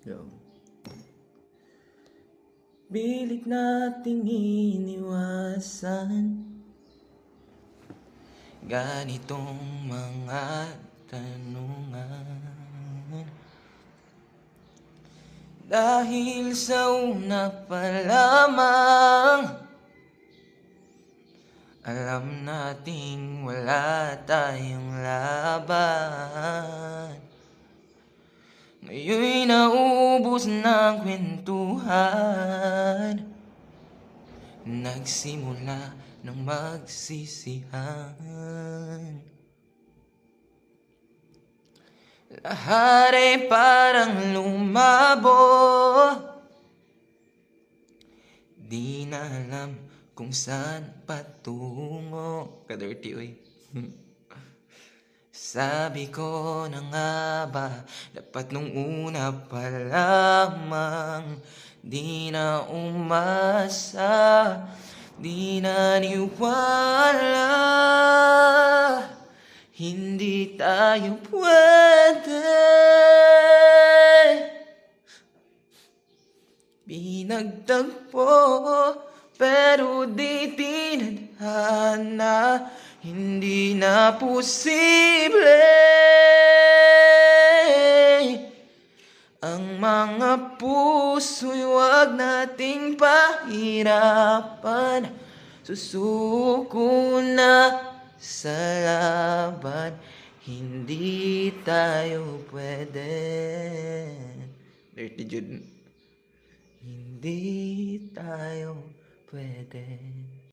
Yo. Pilit nating iniwasan ganitong mga tanungan, dahil sa una pa lamang alam nating wala tayong laban. Ngayon'y naubos na ang kwentuhan, nagsimula ng magsisihan. Lahat ay parang lumabo, di na alam kung saan patungo. Ka-dirty, oy. Sabi ko na nga ba, dapat nung una pa lamang di na umasa, di naniwala, hindi tayo pwede. Pinagtagpo pero di tinadhana, hindi na posible ang mga puso'y wag nating pahirapan. Susuko na sa laban, hindi tayo pwede. Dirty Jude. Hindi tayo pwede.